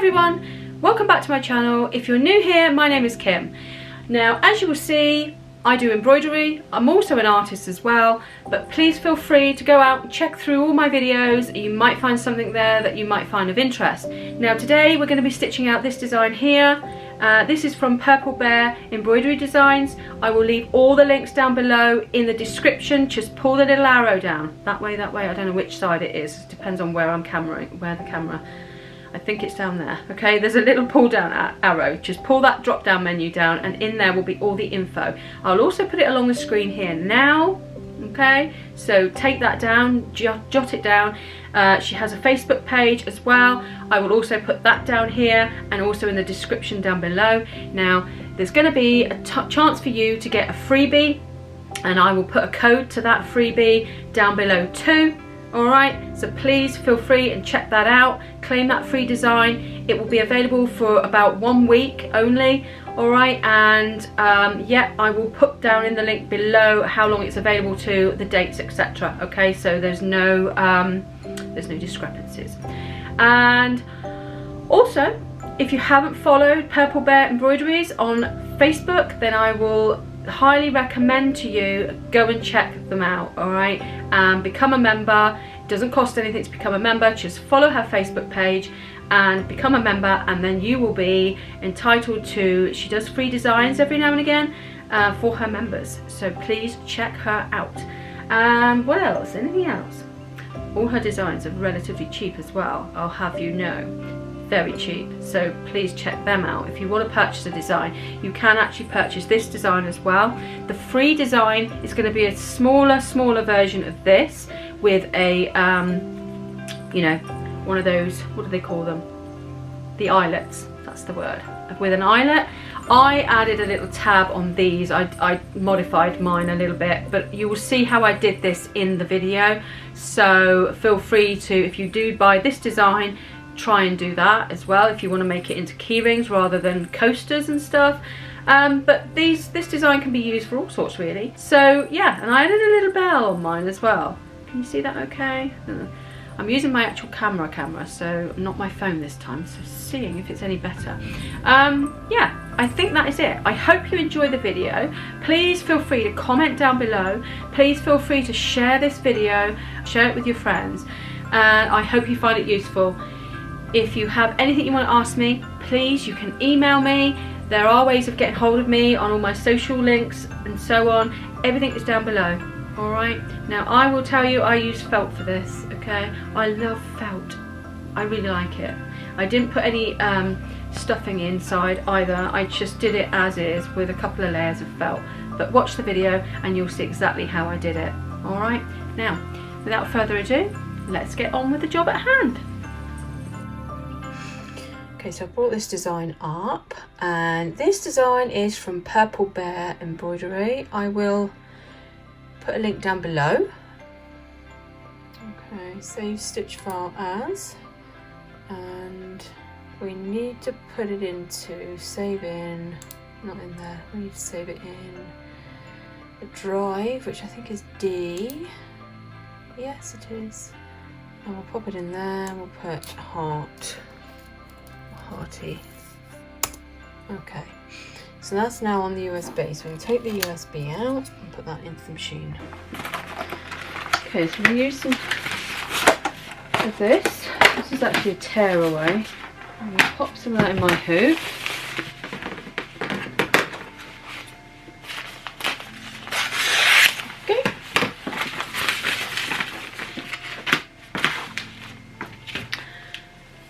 everyone, welcome back to my channel. If you're new here, my name is Kim. Now, as you will see, I do embroidery. I'm also an artist as well, but please feel free to go out and check through all my videos. You might find something there that you might find of interest. Now today we're going to be stitching out this design here. This is from Purple Bear Embroidery Designs. I will leave all the links down below in the description. Just pull the little arrow down. That way, I don't know which side it is. It depends on where I'm where the camera. I think it's down there. Okay, there's a little pull down arrow. Just pull that drop down menu down and in there will be all the info. I'll also put it along the screen here now. Okay, so take that down, jot it down. She has a Facebook page as well. I will also put that down here and also in the description down below. Now, there's going to be a chance for you to get a freebie, and I will put a code to that freebie down below too. Alright, so please feel free and check that out. Claim that free design. It will be available for about 1 week only. Alright, and yeah, I will put down in the link below how long it's available to, the dates, etc. Okay, so there's no discrepancies. And also, if you haven't followed Purple Bear Embroideries on Facebook, then I will highly recommend to you go and check them out. All right, and become a member. It doesn't cost anything to become a member. Just follow her Facebook page and become a member, and then you will be entitled to, she does free designs every now and again for her members, so please check her out. And what else? Anything else? All her designs are relatively cheap as well, I'll have you know. Very cheap, so please check them out. If you want to purchase a design, you can actually purchase this design as well. The free design is going to be a smaller version of this with a you know, one of those, what do they call them, the eyelets, that's the word, with an eyelet. I added a little tab on these. I modified mine a little bit, but you will see how I did this in the video, so feel free to, if you do buy this design, try and do that as well if you want to make it into key rings rather than coasters and stuff. But this design can be used for all sorts really. So yeah, and I added a little bell on mine as well. Can you see that okay? I'm using my actual camera, so not my phone this time, so seeing if it's any better. Yeah, I think that is it. I hope you enjoy the video. Please feel free to comment down below. Please feel free to share this video, share it with your friends, and I hope you find it useful. If you have anything you want to ask me, please, you can email me. There are ways of getting hold of me on all my social links and so on. Everything is down below. Alright, now I will tell you I use felt for this, okay? I love felt. I really like it. I didn't put any stuffing inside either. I just did it as is with a couple of layers of felt. But watch the video and you'll see exactly how I did it. Alright, now, without further ado, let's get on with the job at hand. Okay, so I brought this design up, and this design is from Purple Bear Embroidery. I will put a link down below. Okay, save stitch file as, and we need to put it into save in, not in there, we need to save it in the drive, which I think is D. Yes, it is. And we'll pop it in there, we'll put heart. Hearty. Okay, so that's now on the USB, so we can take the USB out and put that into the machine. Okay, so we'll use some of this. This is actually a tearaway. I'm going to pop some of that in my hoop. Okay.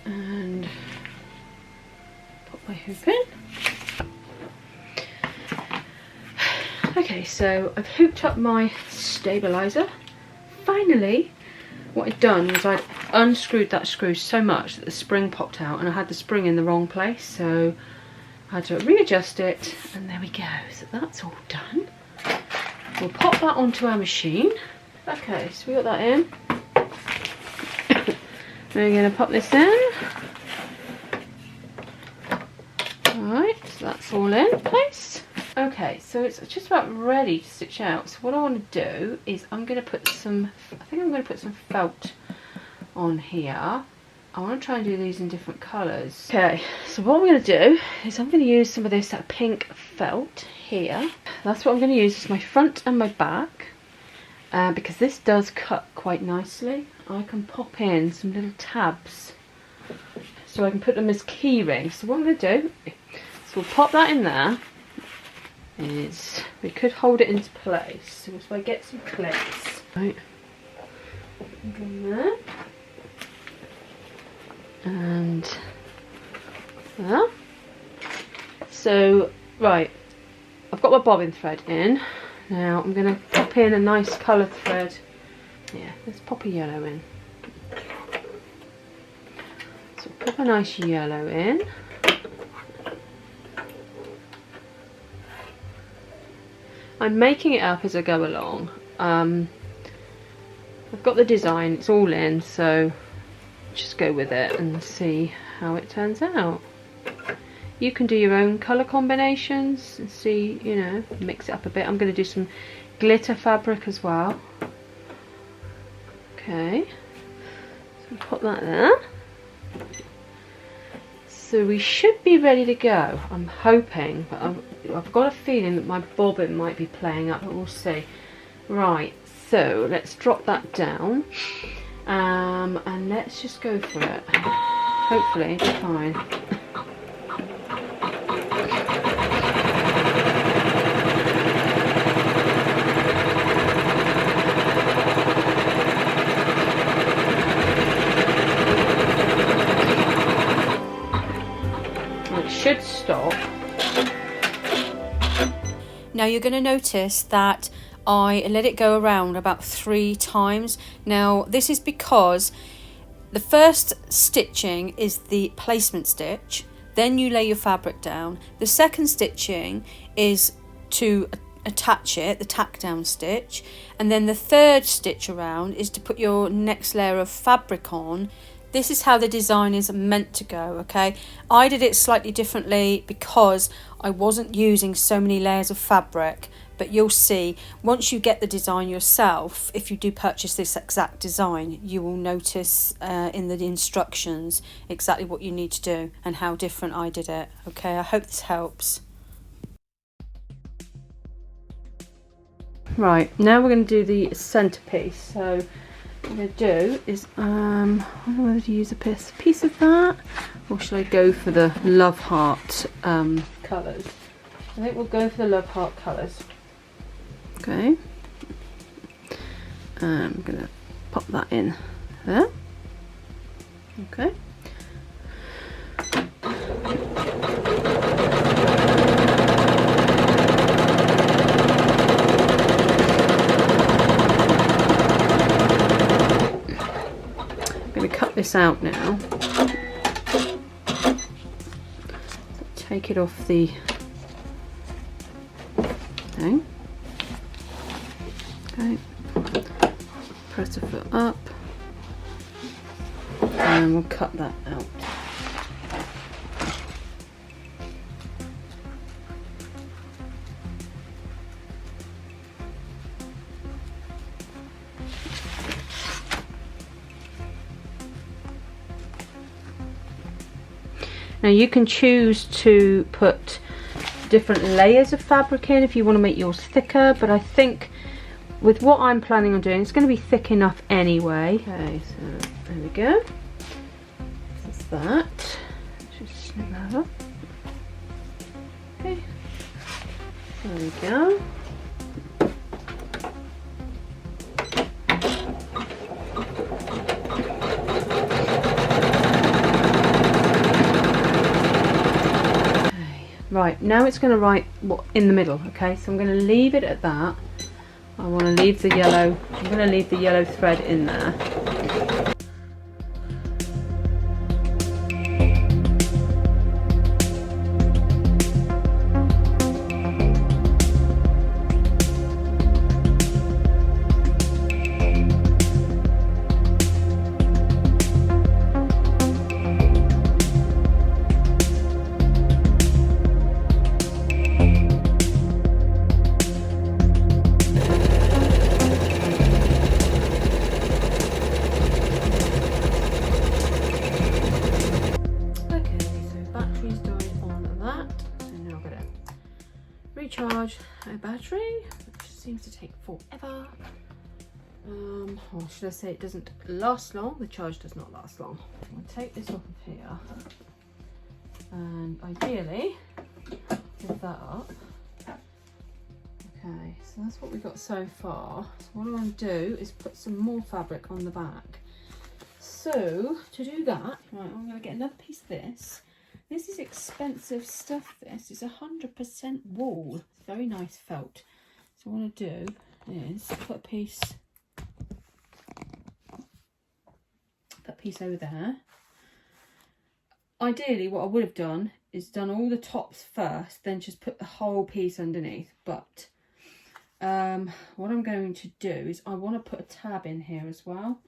And my hoop in. Okay, so I've hooped up my stabilizer. Finally, what I'd done was I'd unscrewed that screw so much that the spring popped out, and I had the spring in the wrong place, so I had to readjust it, and there we go. So that's all done. We'll pop that onto our machine. Okay, so we got that in. We're going to pop this in. Alright, so that's all in place. Okay, so it's just about ready to stitch out. So what I want to do is I'm going to put some, I think I'm going to put some felt on here. I want to try and do these in different colours. Okay, so what I'm going to do is I'm going to use some of this pink felt here. That's what I'm going to use as my front and my back. Because this does cut quite nicely. I can pop in some little tabs so I can put them as key rings. So what I'm going to do, so we'll pop that in there. Is we could hold it into place. So if I get some clips, right, in there, and there. So right, I've got my bobbin thread in. Now I'm going to pop in a nice coloured thread. Yeah, let's pop a yellow in. So pop a nice yellow in. I'm making it up as I go along. I've got the design, it's all in, so just go with it and see how it turns out. You can do your own colour combinations and see, you know, mix it up a bit. I'm going to do some glitter fabric as well. Okay, so put that there. So we should be ready to go, I'm hoping, but I've got a feeling that my bobbin might be playing up, but we'll see. Right, so let's drop that down, and let's just go for it. Hopefully it's fine. Should stop. Now you're going to notice that I let it go around about 3 times. Now this is because the first stitching is the placement stitch, then you lay your fabric down. The second stitching is to attach it, the tack down stitch, and then the third stitch around is to put your next layer of fabric on. This is how the design is meant to go, okay? I did it slightly differently because I wasn't using so many layers of fabric, but you'll see once you get the design yourself, if you do purchase this exact design, you will notice in the instructions exactly what you need to do and how different I did it, okay? I hope this helps. Right, now we're going to do the centerpiece. So what I'm going to do is, I don't know whether to use a piece of that, or should I go for the love heart colours? I think we'll go for the love heart colours. Okay, I'm going to pop that in there. Okay. Cut this out now. Take it off the thing. Okay. Press the foot up, and we'll cut that out. Now you can choose to put different layers of fabric in if you want to make yours thicker, but I think with what I'm planning on doing, it's going to be thick enough anyway. Okay, so there we go. That's that. Just snip that up. Okay, there we go. Right, now it's going to write what in the middle, okay, so I'm going to leave it at that. I want to leave the yellow, I'm going to leave the yellow thread in there. recharge a battery, which seems to take forever. Or should I say it doesn't last long? The charge does not last long. I'm going to take this off of here, and ideally lift that up. Okay, so that's what we've got so far. So what I want to do is put some more fabric on the back. So to do that, right, I'm going to get another piece of this. This is expensive stuff. This is 100% wool. It's very nice felt. So what I want to do is put a piece over there. Ideally, what I would have done is done all the tops first, then just put the whole piece underneath. But what I'm going to do is I want to put a tab in here as well.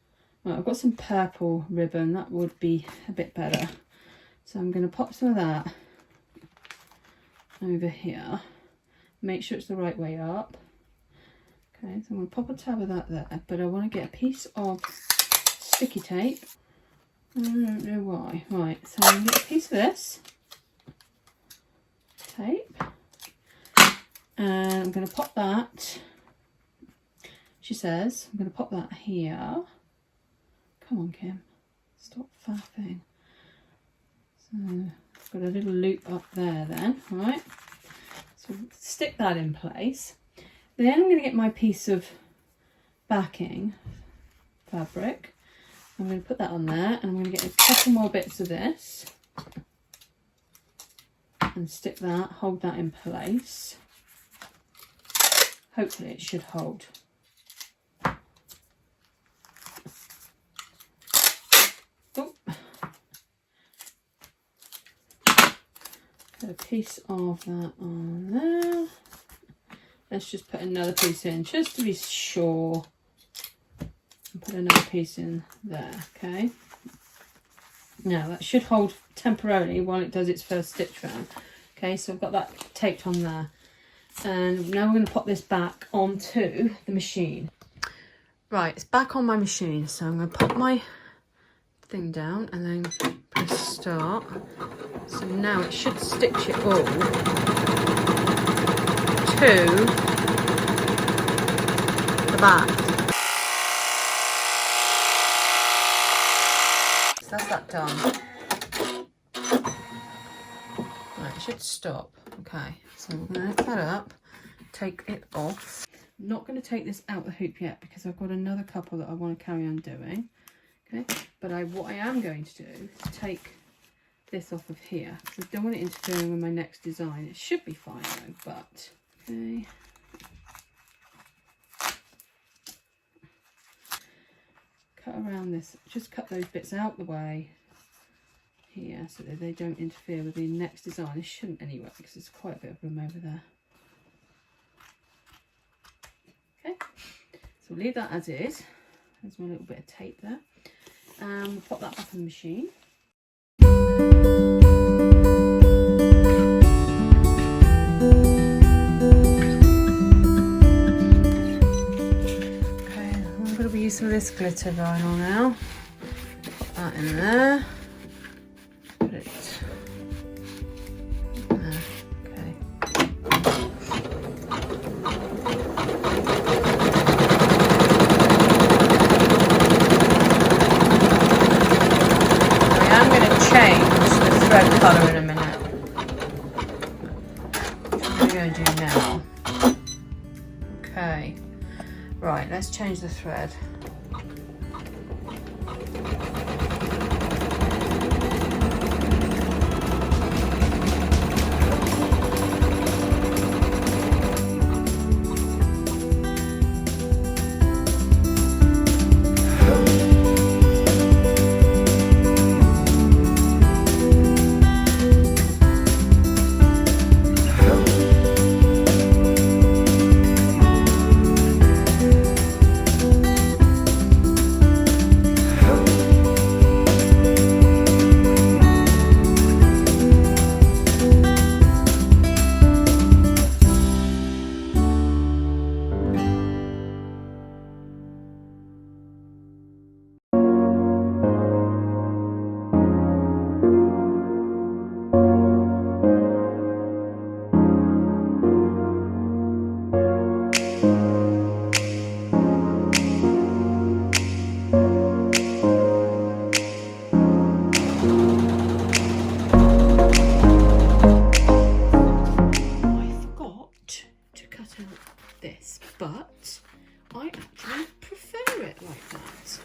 Right, I've got some purple ribbon. That would be a bit better. So I'm going to pop some of that over here. Make sure it's the right way up. Okay, so I'm going to pop a tab of that there, but I want to get a piece of sticky tape. I don't know why. Right, so I'm going to get a piece of this tape, and I'm going to pop that, she says, I'm going to pop that here. Come on, Kim, stop faffing. So I've got a little loop up there then, right? So stick that in place. Then I'm going to get my piece of backing fabric. I'm going to put that on there, and I'm going to get a couple more bits of this and stick that, hold that in place. Hopefully it should hold. Oh. Put a piece of that on there. Let's just put another piece in just to be sure. Put another piece in there. Okay, now that should hold temporarily while it does its first stitch round. Okay, so I've got that taped on there, and now we're going to pop this back onto the machine. Right, it's back on my machine, so I'm going to pop my thing down and then press start. So now it should stitch it all to the back. So that's that done. Right, it should stop. Okay, so we're going to lift that up, take it off. I'm not going to take this out the hoop yet because I've got another couple that I want to carry on doing. Okay, but what I am going to do is take this off of here because I don't want it interfering with my next design. It should be fine though, but okay. Cut around this, just cut those bits out the way here so that they don't interfere with the next design. It shouldn't anyway because there's quite a bit of room over there. Okay, so we'll leave that as is. There's my little bit of tape there. We'll pop that back in the machine. Okay, I'm going to be using some of this glitter vinyl now. Pop that in there. Put it there. Okay. I'm going to change the thread colour in a minute. What am I going to do now? Okay, right, let's change the thread. accidents.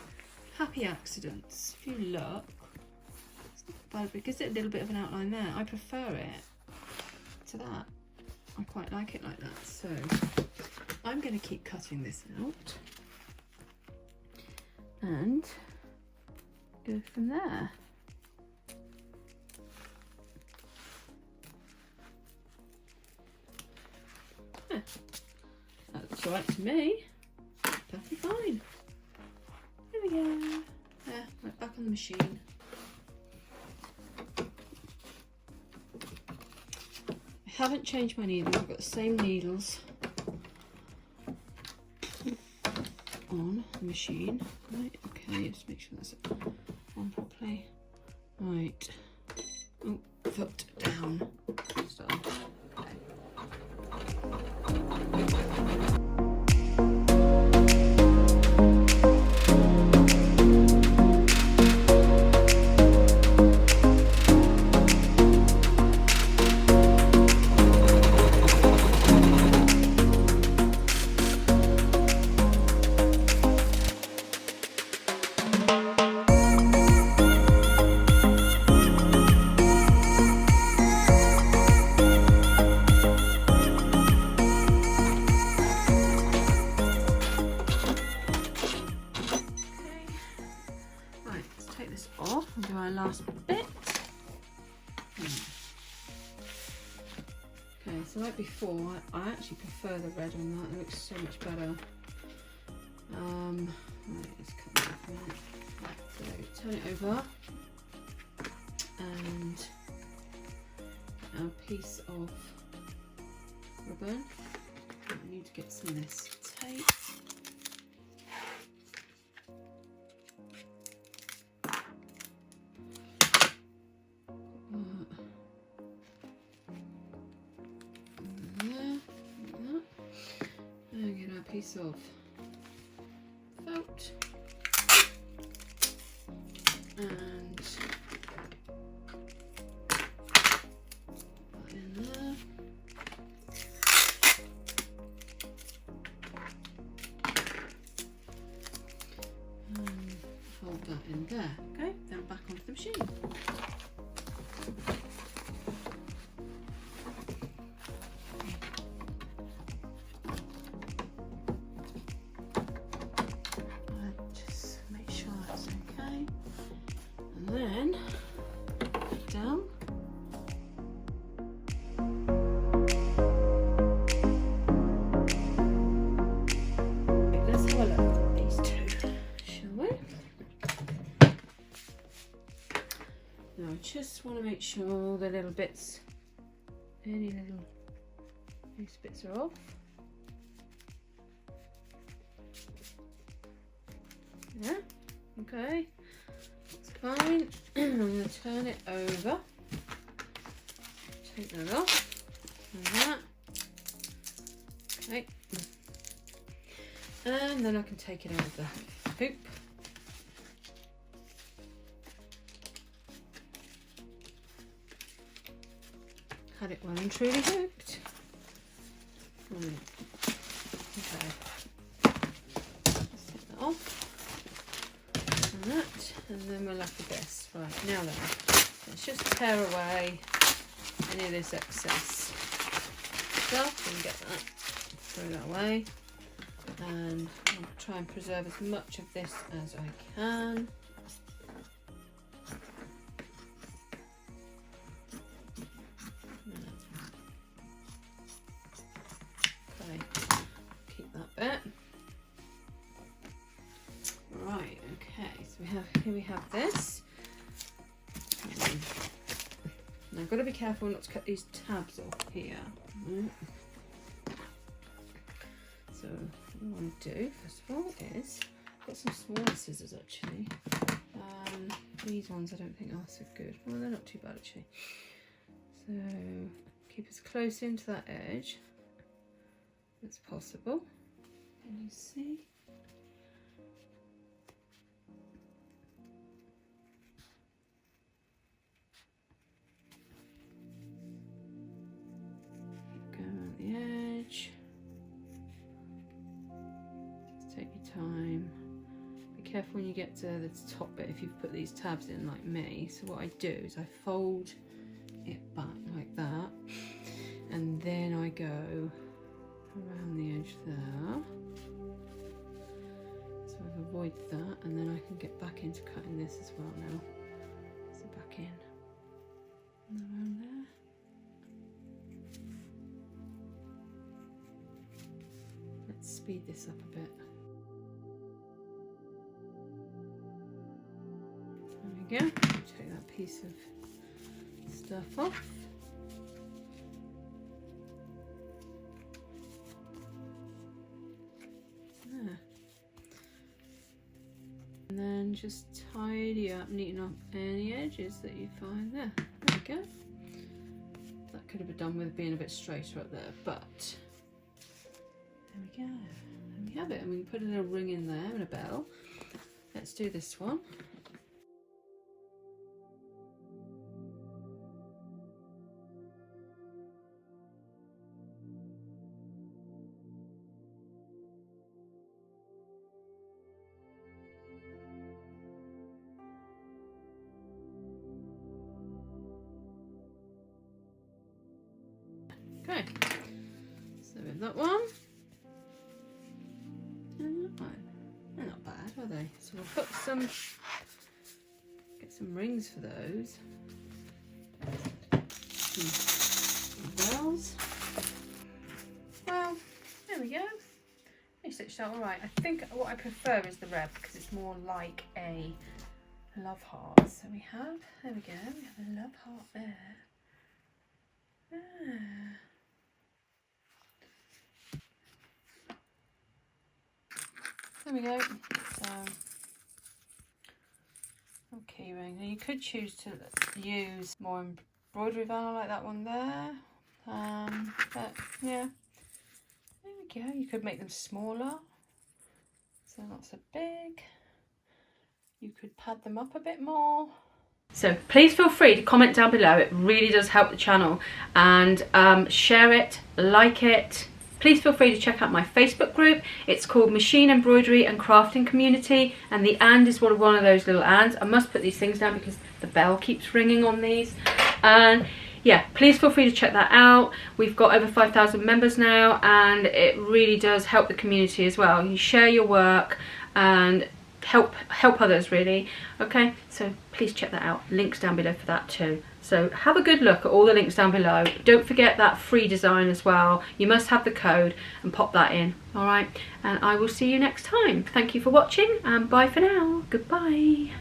Happy accidents. If you look, it's not bad, but it gives it a little bit of an outline there. I prefer it to that. I quite like it like that. So I'm going to keep cutting this out and go from there. Yeah, that looks alright to me. Perfectly fine. There we go. There, right back on the machine. I haven't changed my needles, I've got the same needles on the machine. Right, okay, just make sure that's on properly. Right. Oh, foot down. Stop. So like before, I actually prefer the red on that. It looks so much better. Right, let's cut that off a minute. So turn it over, and a piece of ribbon. I need to get some of this tape. Piece of felt and put that in there. And hold that in there. Okay, then back onto the machine. Then down. Let's have a look at these two, shall we? Now I just want to make sure the little bits, any little loose bits are off. Yeah, okay. Fine. I'm going to turn it over, take that off, and that, okay, and then I can take it out of the hoop. Had it well and truly hooked. Right. Okay, let's take that off. That, and then we're left with this. Right, now then, let's just tear away any of this excess stuff and get that, throw that away, and I'll try and preserve as much of this as I can. Okay, keep that bit. Right, okay, so here we have this. Now I've got to be careful not to cut these tabs off here. Right. So what I want to do first of all is, I've got some smaller scissors actually. These ones I don't think are so good. Well, they're not too bad actually. So keep as close into that edge as possible. Can you see? The edge. Just take your time. Be careful when you get to the top bit if you've put these tabs in like me. So what I do is I fold it back like that, and then I go around the edge there. So I've avoided that, and then I can get back into cutting this as well now. So back in and around there. Let's speed this up a bit. There we go. Take that piece of stuff off. There. And then just tidy up, neaten up any edges that you find there. There we go. That could have been done with being a bit straighter up there, but there we go. There we have it. And we can put a little ring in there and a bell. Let's do this one. Okay, so with that one, and that one, they're not bad, are they? So we'll put some, get some rings for those, some bells. Well, there we go. They stitched out all right. I think what I prefer is the red because it's more like a love heart. So we have, there we go, we have a love heart there. Ah. There we go. So, key ring. Now you could choose to use more embroidery vinyl like that one there. But yeah, there we go. You could make them smaller, so not so big. You could pad them up a bit more. So please feel free to comment down below. It really does help the channel, and share it, like it. Please feel free to check out my Facebook group. It's called Machine Embroidery and Crafting Community, and the and is one of those little ands. I must put these things down because the bell keeps ringing on these. And yeah, please feel free to check that out. We've got over 5,000 members now, and it really does help the community as well. You share your work and help others, really. Okay, so please check that out. Links down below for that too. So have a good look at all the links down below. Don't forget that free design as well. You must have the code and pop that in. All right, and I will see you next time. Thank you for watching, and bye for now. Goodbye.